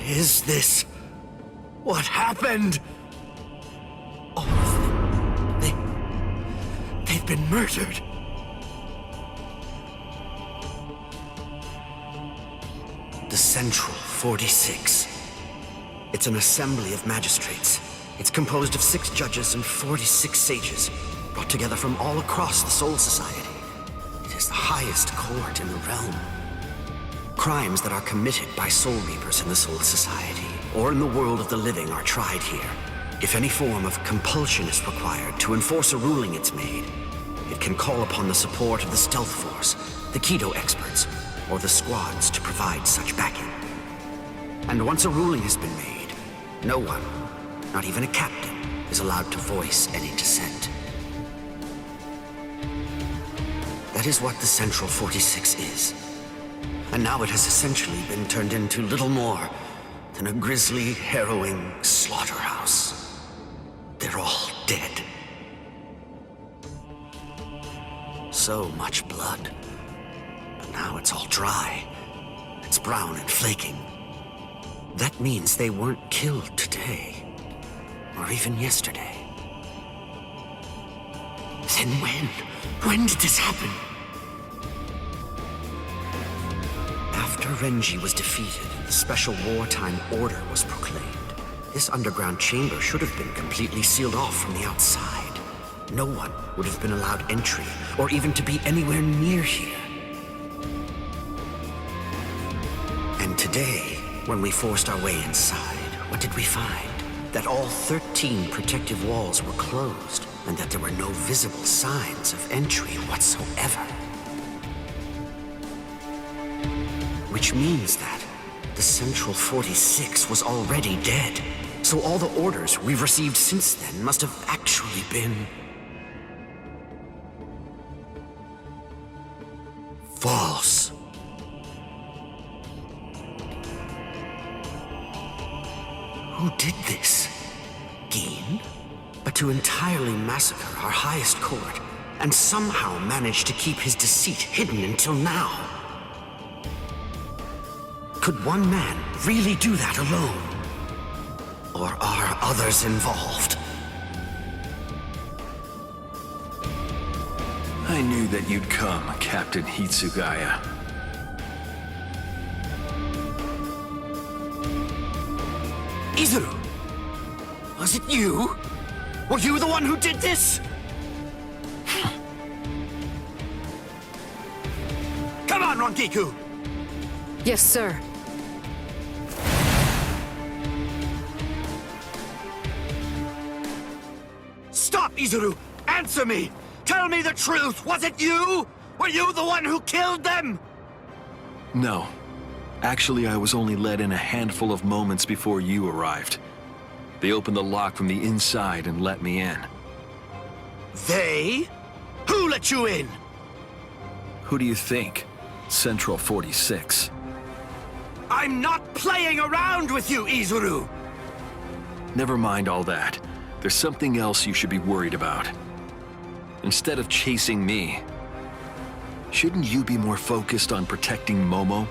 is this? What happened? All of them. They've been murdered. The Central 46. It's an assembly of magistrates. It's composed of 6 judges and 46 sages, brought together from all across the Soul Society. It is the highest court in the realm. Crimes that are committed by Soul Reapers in the Soul Society, or in the world of the living, are tried here. If any form of compulsion is required to enforce a ruling it's made, it can call upon the support of the Stealth Force, the Keto experts, or the squads to provide such backing. And once a ruling has been made, no one, not even a captain, is allowed to voice any dissent. That is what the Central 46 is. And now it has essentially been turned into little more than a grisly, harrowing slaughterhouse. They're all dead. So much blood. But now it's all dry. It's brown and flaking. That means they weren't killed today, or even yesterday. Then when? When did this happen? After Renji was defeated and the special wartime order was proclaimed, this underground chamber should have been completely sealed off from the outside. No one would have been allowed entry, or even to be anywhere near here. And today, when we forced our way inside, what did we find? That all 13 protective walls were closed, and that there were no visible signs of entry whatsoever. Which means that the Central 46 was already dead. So all the orders we've received since then must have actually been false. Who did this? Gin? But to entirely massacre our highest court, and somehow manage to keep his deceit hidden until now. Could one man really do that alone? Or are others involved? I knew that you'd come, Captain Hitsugaya. Izuru! Was it you? Were you the one who did this? Come on, Rangiku! Yes, sir. Stop, Izuru! Answer me! Tell me the truth! Was it you? Were you the one who killed them? No. Actually, I was only let in a handful of moments before you arrived. They opened the lock from the inside and let me in. They? Who let you in? Who do you think? Central 46. I'm not playing around with you, Izuru! Never mind all that. There's something else you should be worried about. Instead of chasing me, shouldn't you be more focused on protecting Momo?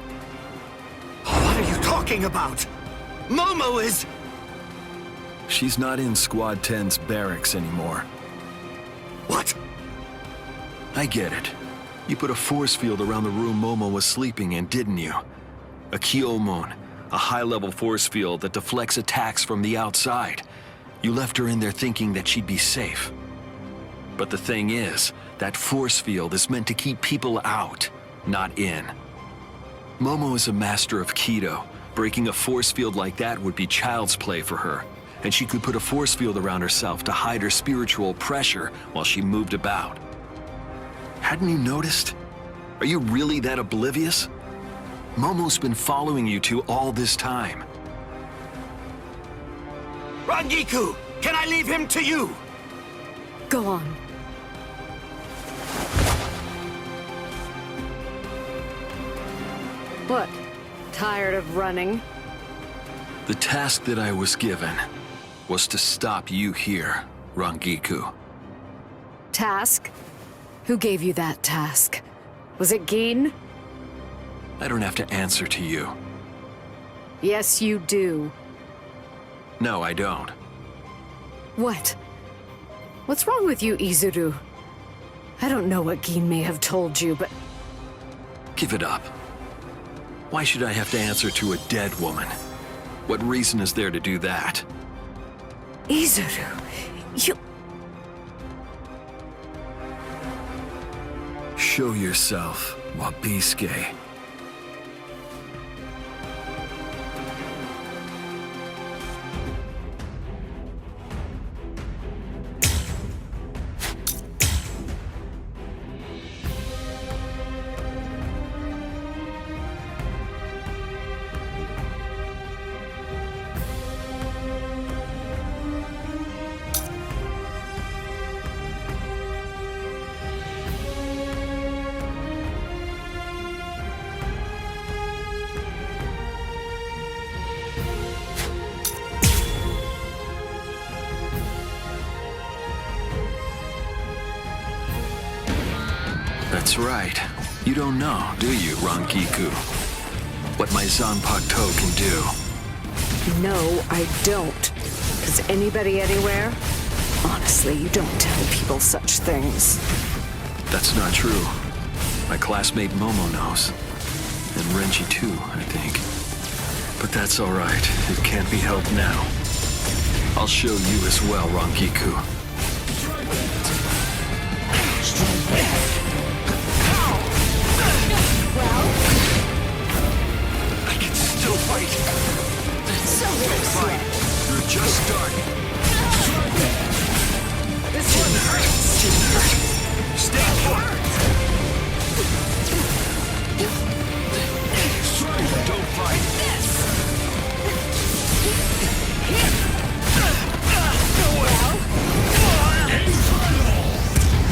What are you talking about? Momo is... She's not in Squad 10's barracks anymore. What? I get it. You put a force field around the room Momo was sleeping in, didn't you? A Kyomon, a high-level force field that deflects attacks from the outside. You left her in there thinking that she'd be safe. But the thing is, that force field is meant to keep people out, not in. Momo is a master of Keto. Breaking a force field like that would be child's play for her. And she could put a force field around herself to hide her spiritual pressure while she moved about. Hadn't you noticed? Are you really that oblivious? Momo's been following you two all this time. Rangiku! Can I leave him to you? Go on. What? Tired of running? The task that I was given was to stop you here, Rangiku. Task? Who gave you that task? Was it Gin? I don't have to answer to you. Yes, you do. No, I don't. What? What's wrong with you, Izuru? I don't know what Gin may have told you, but... Give it up. Why should I have to answer to a dead woman? What reason is there to do that? Izuru, you... Show yourself, Wabisuke. That's right. You don't know, do you, Rangiku? What my Zanpakuto can do. No, I don't. Is anybody anywhere? Honestly, you don't tell people such things. That's not true. My classmate Momo knows. And Renji too, I think. But that's all right. It can't be helped now. I'll show you as well, Rangiku. I can still fight. So Fight. You're just starting. This one hurts. Stay put. Don't fight.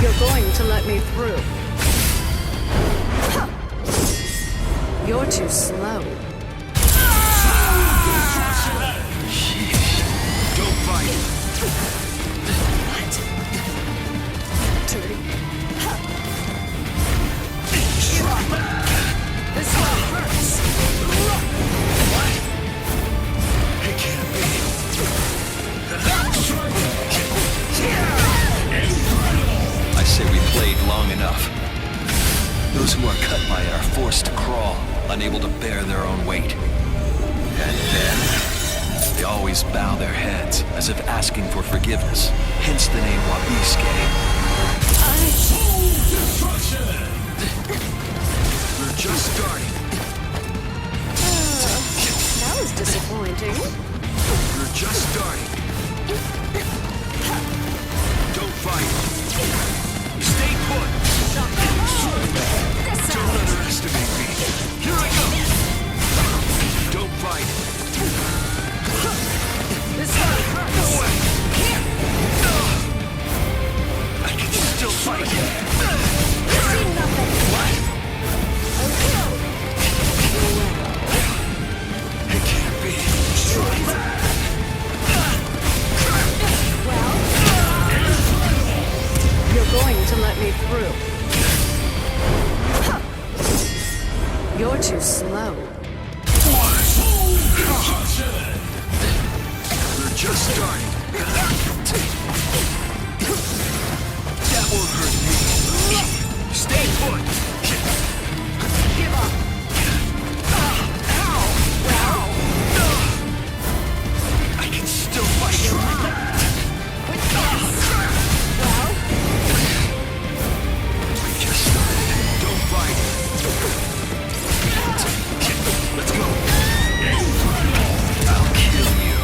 You're going to let me through. You're too slow. Sheesh. Don't fight. What? Dirty. This one hurts. What? It can't be. I say we played long enough. Those who are cut by it are forced to crawl, unable to bear their own weight. And then, they always bow their heads, as if asking for forgiveness, hence the name Wabisuke. We're just starting. That was disappointing. We're just starting. Don't fight. Stay put. Don't underestimate me. Here I go. Don't fight. This one hurts. No way. I can still fight. See nothing. What? It can't be. Well, you're going to let me through. You're too slow. We're just starting. That won't hurt me. Stay put. Give up. I can still fight you. Well, We just started. Don't fight. Let's go. I'll kill you.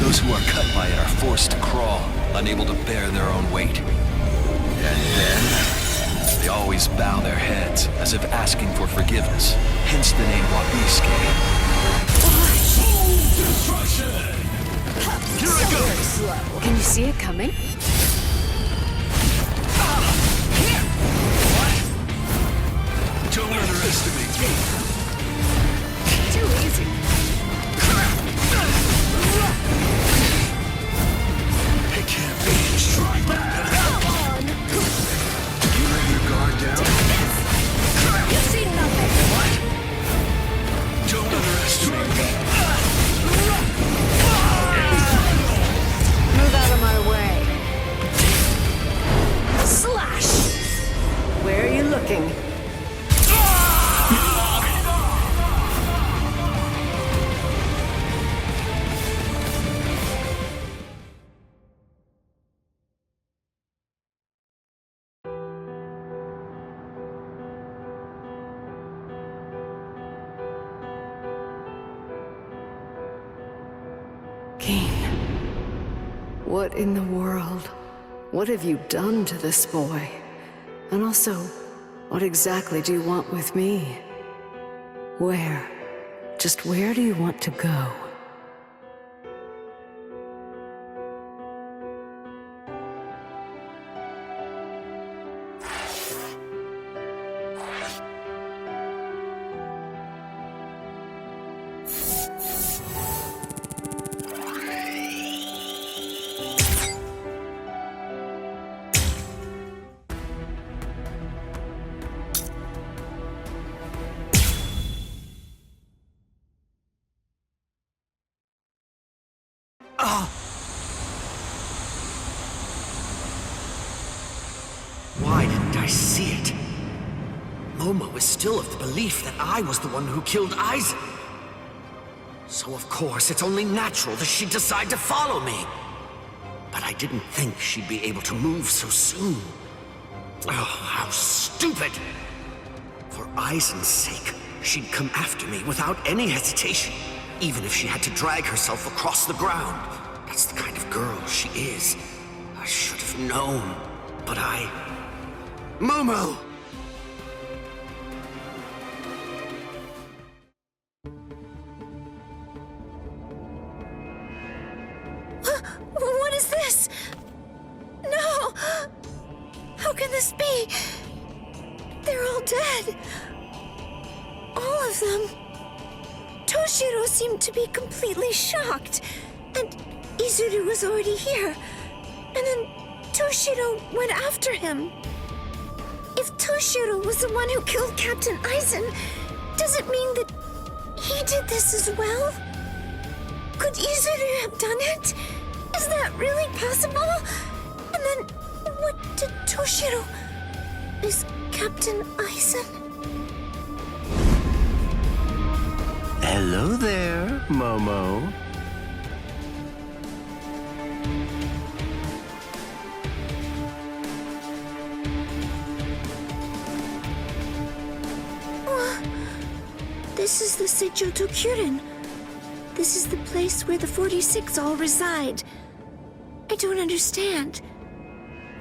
Those who are cut by it are forced to crawl, unable to bear their own weight. And then, they always bow their heads, as if asking for forgiveness, hence the name Wabisuke. Here I go! slow. Can you see it coming? Don't underestimate me. Too easy. It can't be. You let your guard down? You see nothing. Don't underestimate Gin, what in the world? What have you done to this boy? And also, what exactly do you want with me? Where? Just where do you want to go? Why didn't I see it? Momo is still of the belief that I was the one who killed Aizen. So of course it's only natural that she'd decide to follow me. But I didn't think she'd be able to move so soon. Oh, how stupid! For Aizen's sake, she'd come after me without any hesitation, even if she had to drag herself across the ground. That's the kind of girl she is. I should have known, but Momo! What is this? No! How can this be? They're all dead. All of them. Toshiro seemed to be completely shocked. And Izuru was already here. And then Toshiro went after him. If Toshiro was the one who killed Captain Aizen, does it mean that he did this as well? Could Izuru have done it? Is that really possible? And then, what did Toshiro... Is Captain Aizen... Hello there, Momo. This is the Ch.2 Kyurin. This is the place where the 46 all reside. I don't understand.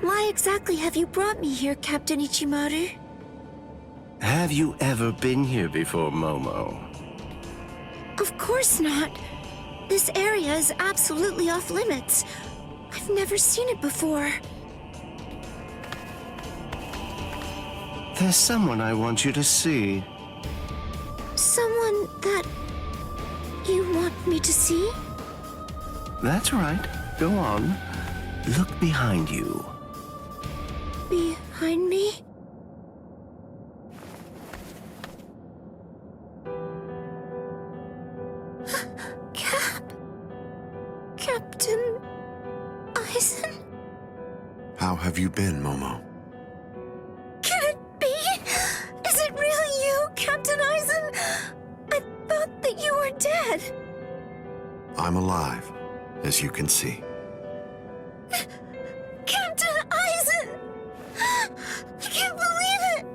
Why exactly have you brought me here, Captain Ichimaru? Have you ever been here before, Momo? Of course not. This area is absolutely off limits. I've never seen it before. There's someone I want you to see. Someone that you want me to see? That's right. Go on. Look behind you. Behind me? Captain Aizen? How have you been, Momo? Can it be? Is it really you, Captain Aizen? I thought that you were dead. I'm alive, as you can see. Captain Aizen! I can't believe it!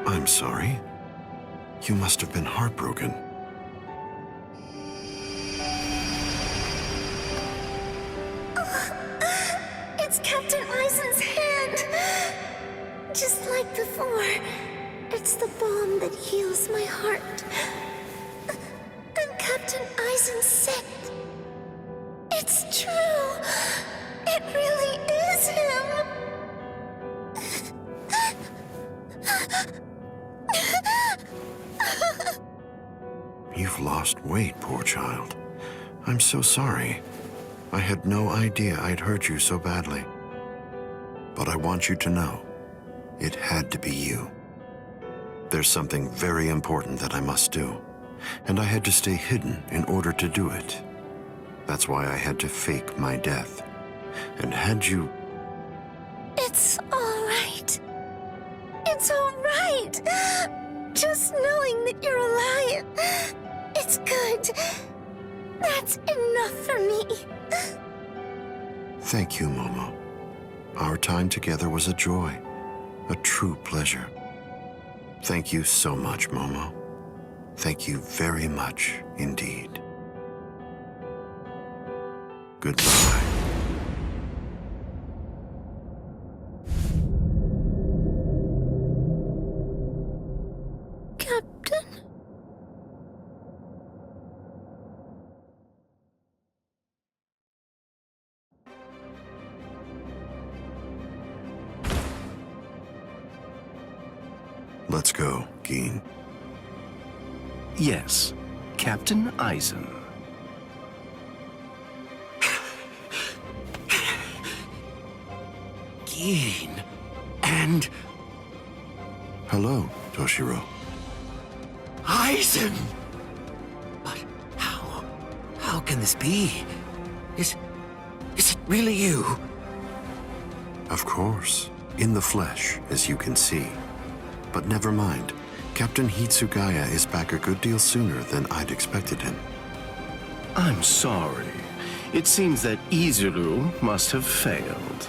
I'm sorry. You must have been heartbroken. It's Captain Aizen's hand! Just like before, it's the balm that heals my heart. And Captain Aizen's sick. It's true! It really is him! You've lost weight, poor child. I'm so sorry. I had no idea I'd hurt you so badly. But I want you to know, it had to be you. There's something very important that I must do, and I had to stay hidden in order to do it. That's why I had to fake my death. And had you... It's all right. It's all right. Just knowing that you're alive, it's good. That's enough for me. Thank you, Momo. Our time together was a joy, a true pleasure. Thank you so much, Momo. Thank you very much indeed. Goodbye. Captain? Let's go, Geen. Yes, Captain Aizen. Geen. And Hello, Toshiro. Aizen! But how can this be? Is it really you? Of course, in the flesh, as you can see. But never mind. Captain Hitsugaya is back a good deal sooner than I'd expected him. I'm sorry. It seems that Izuru must have failed.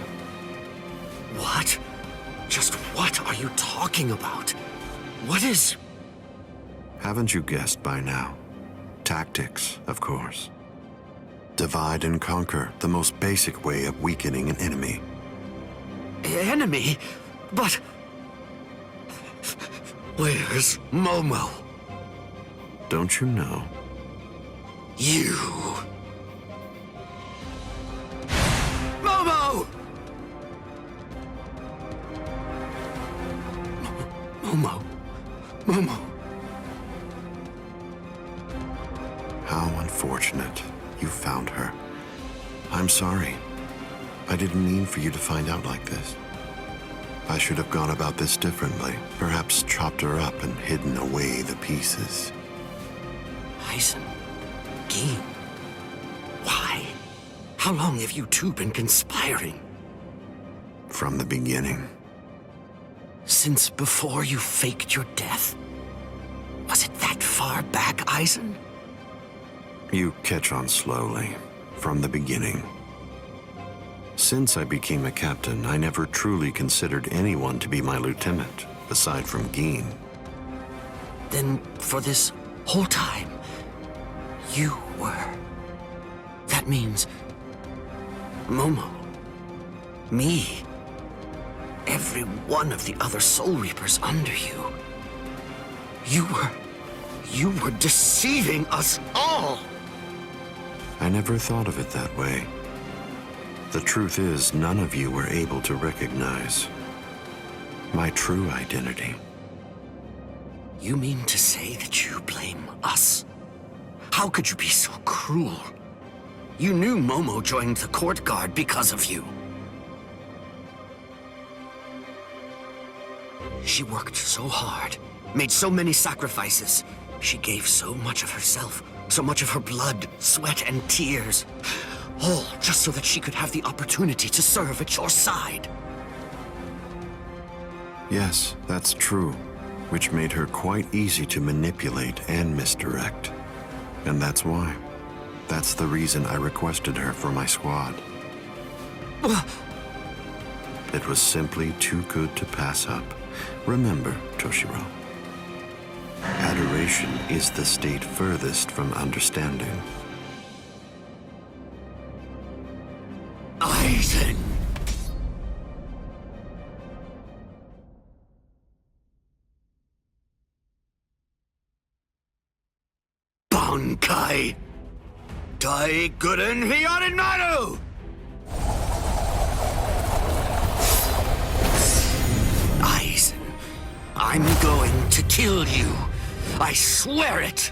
What? Just what are you talking about? What is... Haven't you guessed by now? Tactics, of course. Divide and conquer, the most basic way of weakening an enemy. Enemy? But... Where's Momo? Don't you know? You... Momo! Momo. Momo. How unfortunate. You found her. I'm sorry. I didn't mean for you to find out like this. I should have gone about this differently. Perhaps chopped her up and hidden away the pieces. Aizen. Geen. Why? How long have you two been conspiring? From the beginning. Since before you faked your death? Was it that far back, Aizen? You catch on slowly. From the beginning. Since I became a captain, I never truly considered anyone to be my lieutenant, aside from Geen. Then, for this whole time, you were... That means... Momo. Me. Every one of the other Soul Reapers under you. You were deceiving us all! I never thought of it that way. The truth is, none of you were able to recognize my true identity. You mean to say that you blame us? How could you be so cruel? You knew Momo joined the court guard because of you. She worked so hard, made so many sacrifices. She gave so much of herself, so much of her blood, sweat, and tears. All just so that she could have the opportunity to serve at your side. Yes, that's true, which made her quite easy to manipulate and misdirect. And that's why. That's the reason I requested her for my squad. It was simply too good to pass up. Remember, Toshiro, adoration is the state furthest from understanding. Aizen! Bankai! Dai Guden Hyarinmaru! Aizen, I'm going to kill you. I swear it!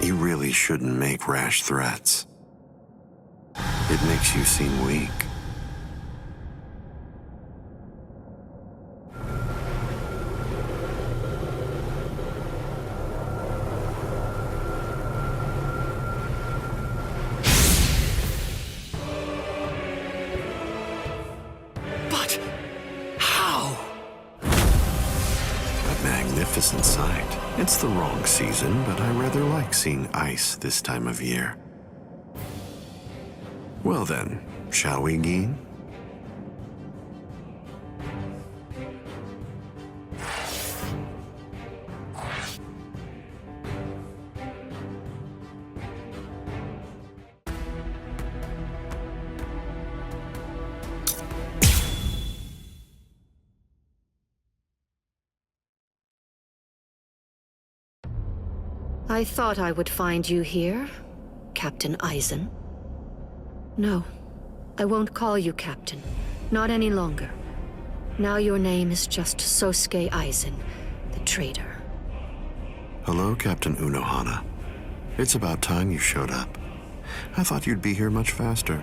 You really shouldn't make rash threats. It makes you seem weak. But how? A magnificent sight. It's the wrong season, but I rather like seeing ice this time of year. Well then, shall we, Geen? I thought I would find you here, Captain Aizen. No, I won't call you Captain. Not any longer. Now your name is just Sosuke Aizen, the traitor. Hello, Captain Unohana. It's about time you showed up. I thought you'd be here much faster.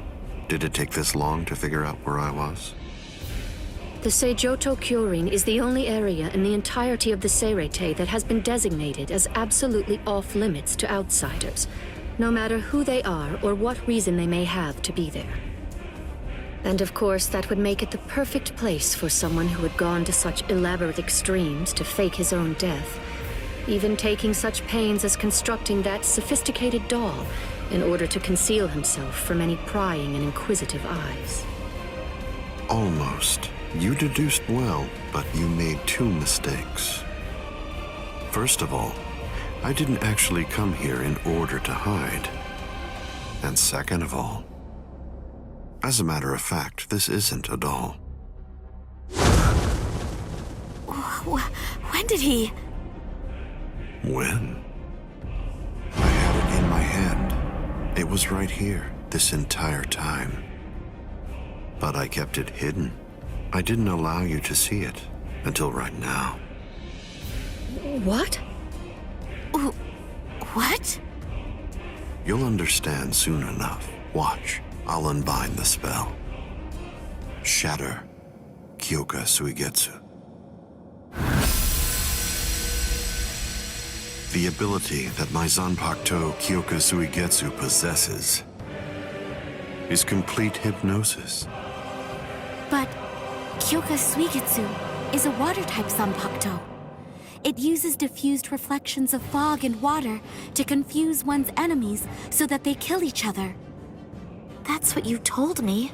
Did it take this long to figure out where I was? The Seijoto Kyorin is the only area in the entirety of the Seirei that has been designated as absolutely off-limits to outsiders, no matter who they are or what reason they may have to be there. And of course, that would make it the perfect place for someone who had gone to such elaborate extremes to fake his own death, even taking such pains as constructing that sophisticated doll in order to conceal himself from any prying and inquisitive eyes. Almost. You deduced well, but you made two mistakes. First of all, I didn't actually come here in order to hide. And second of all, as a matter of fact, this isn't a doll. When did he? When? I had it in my hand. It was right here, this entire time. But I kept it hidden. I didn't allow you to see it until right now. What? What? You'll understand soon enough. Watch, I'll unbind the spell. Shatter Kyoka Suigetsu. The ability that my Zanpakuto Kyoka Suigetsu possesses is complete hypnosis. But Kyoka Suigetsu is a water-type Zanpakuto. It uses diffused reflections of fog and water to confuse one's enemies so that they kill each other. That's what you told me.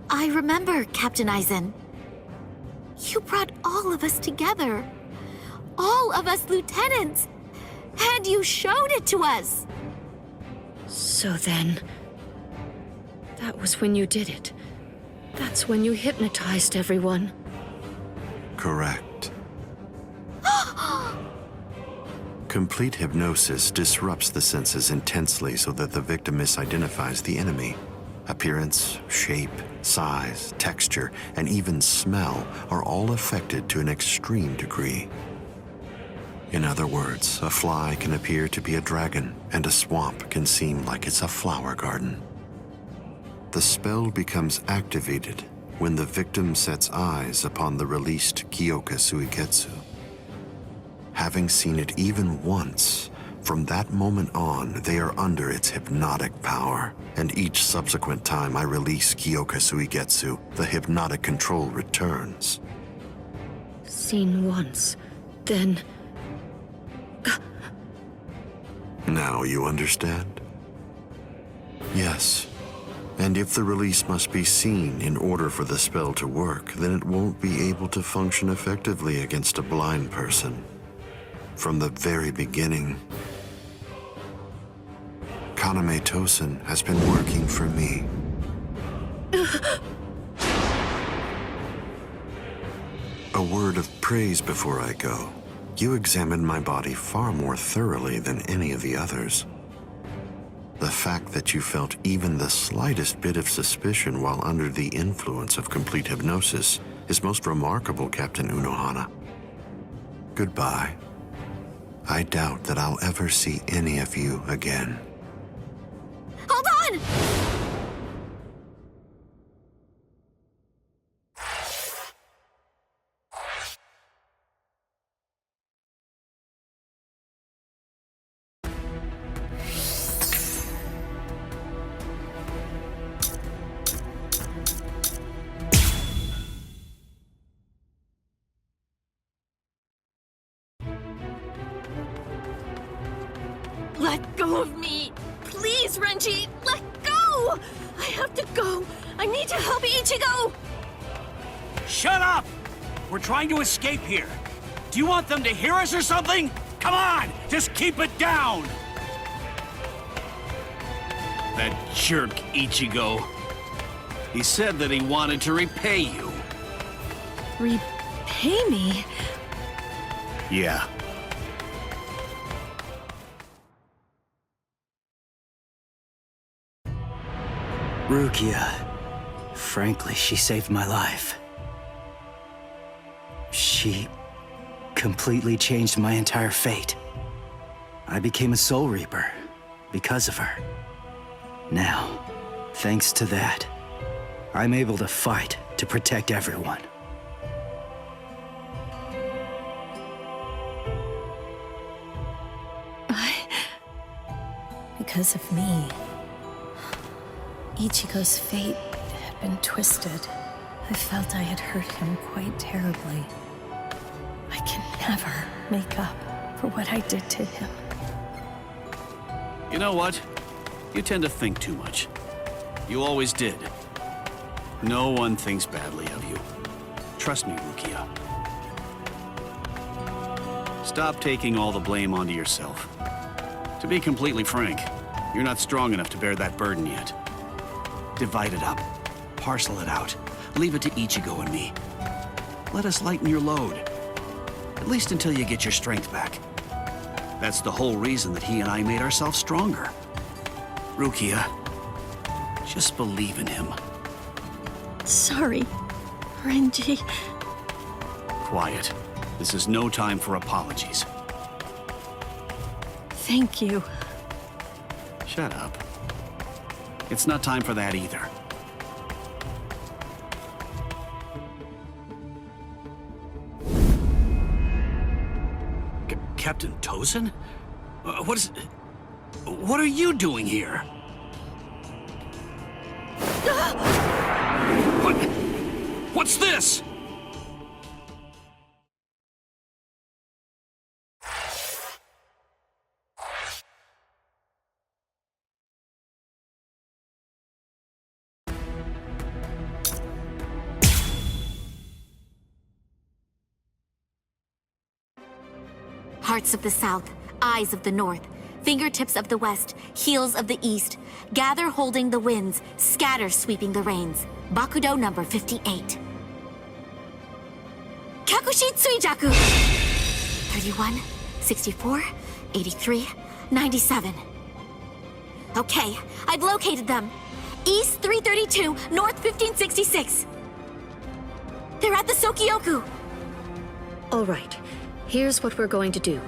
I remember, Captain Aizen. You brought all of us together. All of us lieutenants. And you showed it to us. So then, that was when you did it. That's when you hypnotized everyone. Correct. Complete hypnosis disrupts the senses intensely so that the victim misidentifies the enemy. Appearance, shape, size, texture, and even smell are all affected to an extreme degree. In other words, a fly can appear to be a dragon, and a swamp can seem like it's a flower garden. The spell becomes activated when the victim sets eyes upon the released Kyoka Suigetsu. Having seen it even once, from that moment on, they are under its hypnotic power, and each subsequent time I release Kyoka Suigetsu, the hypnotic control returns. Seen once, then... Now you understand? Yes. And if the release must be seen in order for the spell to work, then it won't be able to function effectively against a blind person. From the very beginning, Kaname Tosen has been working for me. A word of praise before I go. You examined my body far more thoroughly than any of the others. The fact that you felt even the slightest bit of suspicion while under the influence of complete hypnosis is most remarkable, Captain Unohana. Goodbye. I doubt that I'll ever see any of you again. Hold on! Let go of me! Please, Renji! Let go! I have to go! I need to help Ichigo! Shut up! We're trying to escape here. Do you want them to hear us or something? Come on! Just keep it down! That jerk Ichigo. He said that he wanted to repay you. Repay me? Yeah. Rukia. Frankly, she saved my life. She completely changed my entire fate. I became a Soul Reaper because of her. Now, thanks to that, I'm able to fight to protect everyone. Because of me, Ichigo's fate had been twisted. I felt I had hurt him quite terribly. I can never make up for what I did to him. You know what? You tend to think too much. You always did. No one thinks badly of you. Trust me, Rukia. Stop taking all the blame onto yourself. To be completely frank, you're not strong enough to bear that burden yet. Divide it up. Parcel it out. Leave it to Ichigo and me. Let us lighten your load. At least until you get your strength back. That's the whole reason that he and I made ourselves stronger. Rukia, just believe in him. Sorry, Renji. Quiet. This is no time for apologies. Thank you. Shut up. It's not time for that either. Captain Tozen? What are you doing here? What's this? Hearts of the South, eyes of the North, fingertips of the West, heels of the East, gather holding the winds, scatter sweeping the rains. Bakudo number 58. Kyakushi Tsuijaku! 31, 64, 83, 97. Okay, I've located them. East 332, North 1566. They're at the Sokioku. All right. Here's what we're going to do.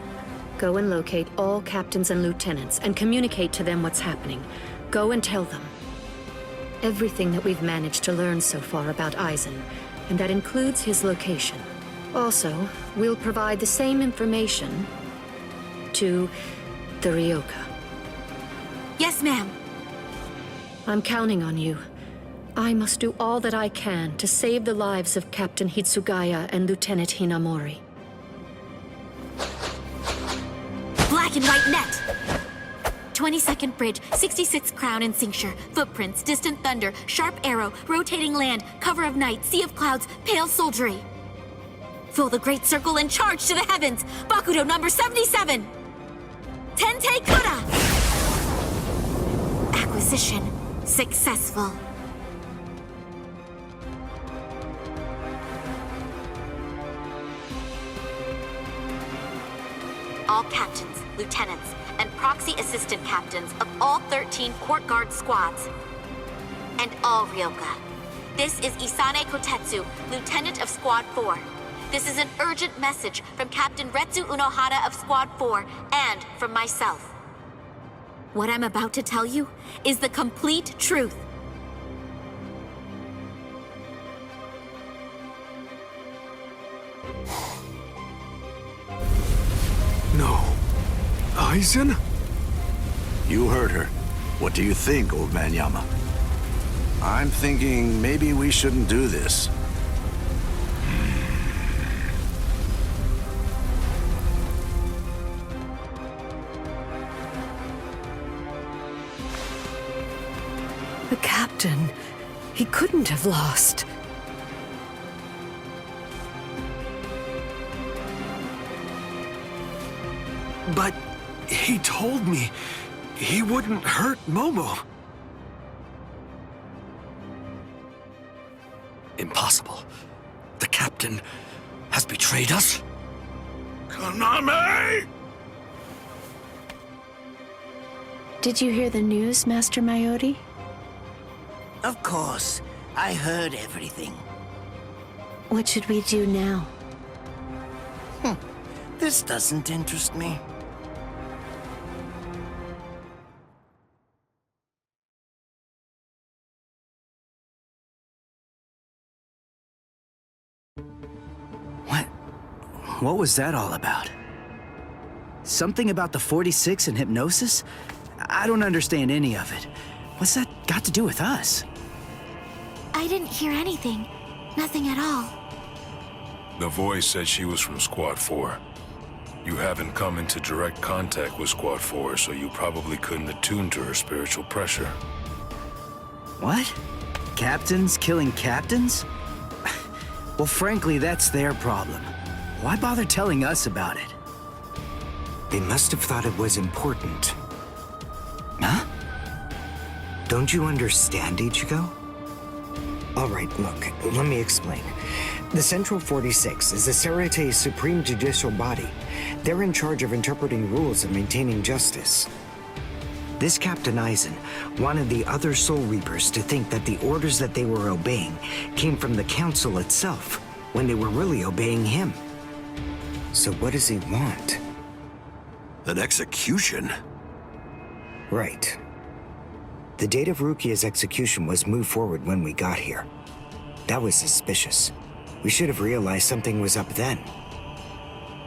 Go and locate all captains and lieutenants and communicate to them what's happening. Go and tell them everything that we've managed to learn so far about Aizen, and that includes his location. Also, we'll provide the same information to the Ryoka. Yes, ma'am. I'm counting on you. I must do all that I can to save the lives of Captain Hitsugaya and Lieutenant Hinamori. Black and white net! 22nd bridge, 66th crown and cincture, footprints, distant thunder, sharp arrow, rotating land, cover of night, sea of clouds, pale soldiery. Fill the great circle and charge to the heavens! Bakudo number 77! Tente Kura! Acquisition successful. All captains, lieutenants, and proxy assistant captains of all 13 court guard squads. And all Ryoka. This is Isane Kotetsu, lieutenant of Squad 4. This is an urgent message from Captain Retsu Unohara of Squad 4 and from myself. What I'm about to tell you is the complete truth. No. Aizen? You heard her. What do you think, old man Yama? I'm thinking maybe we shouldn't do this. The captain, he couldn't have lost. But he told me he wouldn't hurt Momo. Impossible. The captain has betrayed us? Konami! Did you hear the news, Master Mayori? Of course. I heard everything. What should we do now? This doesn't interest me. What was that all about? Something about the 46 and hypnosis? I don't understand any of it. What's that got to do with us? I didn't hear anything. Nothing at all. The voice said she was from Squad 4. You haven't come into direct contact with Squad 4, so you probably couldn't attune to her spiritual pressure. What? Captains killing captains? Well, frankly, that's their problem. Why bother telling us about it? They must have thought it was important. Huh? Don't you understand, Ichigo? All right, look, let me explain. The Central 46 is the Sarate's supreme judicial body. They're in charge of interpreting rules and maintaining justice. This Captain Aizen wanted the other Soul Reapers to think that the orders that they were obeying came from the Council itself, when they were really obeying him. So what does he want? An execution? Right. The date of Rukia's execution was moved forward when we got here. That was suspicious. We should have realized something was up then.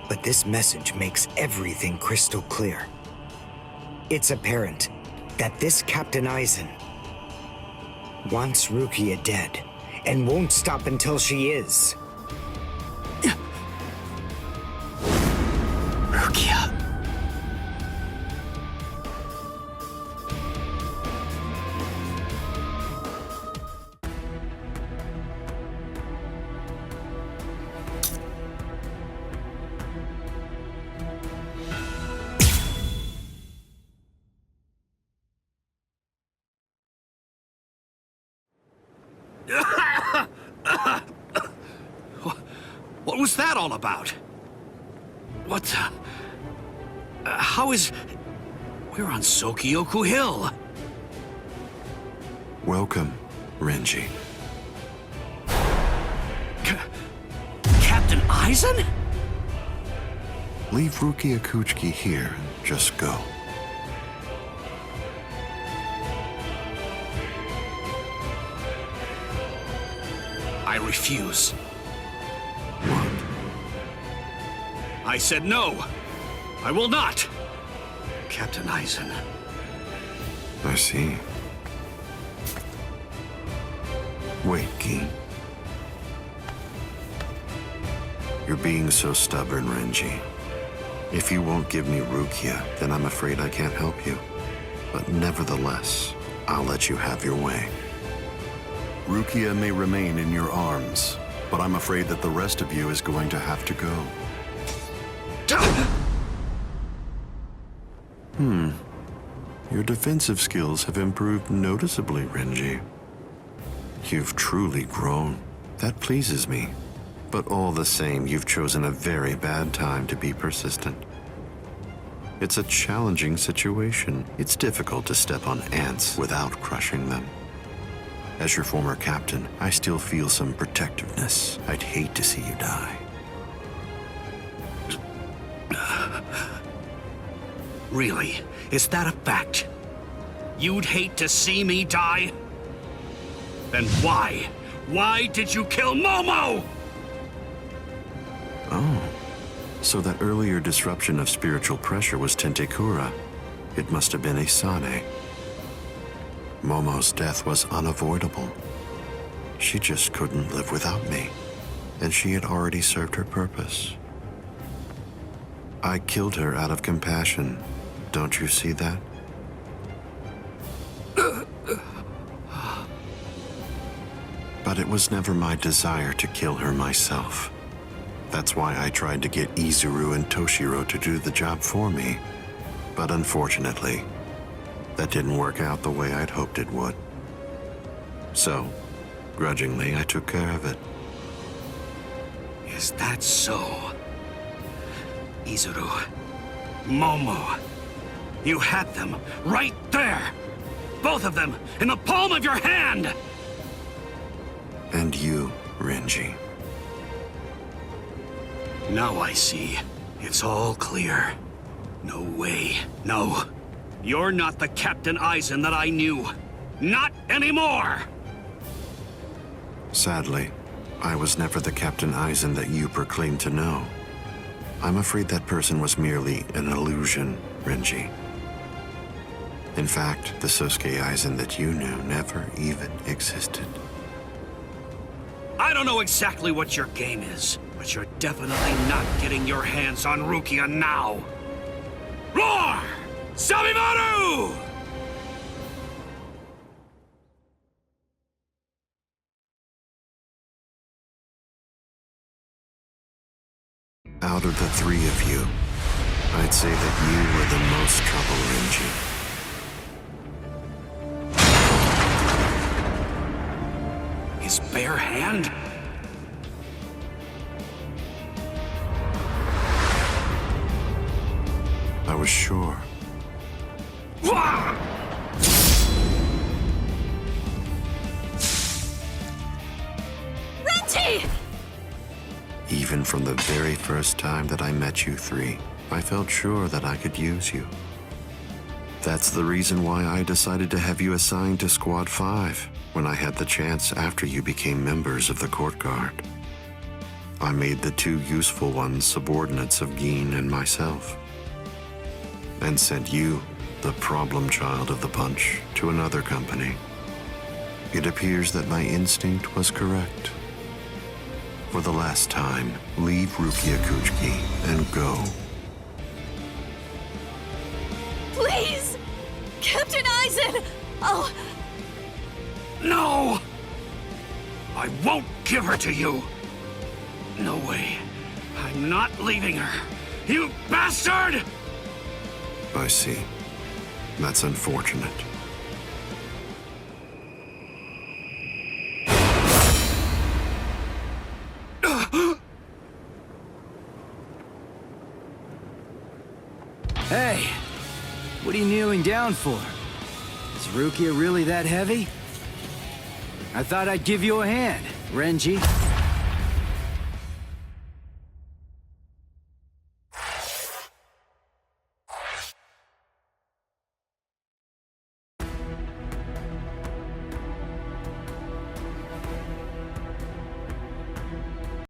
But this message makes everything crystal clear. It's apparent that this Captain Aizen wants Rukia dead, and won't stop until she is. Rukia. What was that all about? What the... how is... We're on Sokyoku Hill. Welcome, Renji. Captain Aizen? Leave Rukia Kuchiki here and just go. I refuse. What? I said no. I will not. Captain Aizen. I see. Wait, Gi. You're being so stubborn, Renji. If you won't give me Rukia, then I'm afraid I can't help you. But nevertheless, I'll let you have your way. Rukia may remain in your arms, but I'm afraid that the rest of you is going to have to go. Your defensive skills have improved noticeably, Renji. You've truly grown. That pleases me. But all the same, you've chosen a very bad time to be persistent. It's a challenging situation. It's difficult to step on ants without crushing them. As your former captain, I still feel some protectiveness. I'd hate to see you die. Really? Is that a fact? You'd hate to see me die? Then why? Why did you kill Momo? Oh, so that earlier disruption of spiritual pressure was Tentekura. It must have been Isane. Momo's death was unavoidable. She just couldn't live without me, and she had already served her purpose. I killed her out of compassion. Don't you see that? But it was never my desire to kill her myself. That's why I tried to get Izuru and Toshiro to do the job for me. But unfortunately, that didn't work out the way I'd hoped it would. So, grudgingly, I took care of it. Is that so? Izuru, Momo, you had them right there! both of them, in the palm of your hand! And you, Renji. Now I see. It's all clear. No way. No. You're not the Captain Aizen that I knew. Not anymore! Sadly, I was never the Captain Aizen that you proclaimed to know. I'm afraid that person was merely an illusion, Renji. In fact, the Sosuke Aizen that you knew never even existed. I don't know exactly what your game is, but you're definitely not getting your hands on Rukia now! Roar! Sabimaru! Out of the three of you, I'd say that you were the most trouble, Renji. His bare hand? I was sure. Renji! Even from the very first time that I met you three, I felt sure that I could use you. That's the reason why I decided to have you assigned to Squad 5 when I had the chance after you became members of the Court Guard. I made the two useful ones subordinates of Gin and myself, and sent you, the problem child of the punch, to another company. It appears that my instinct was correct. For the last time, leave Rukia Kuchiki and go. Please! Captain Aizen! Oh... No! I won't give her to you! No way. I'm not leaving her. You bastard! I see. That's unfortunate. Hey, what are you kneeling down for? Is Rukia really that heavy? I thought I'd give you a hand, Renji.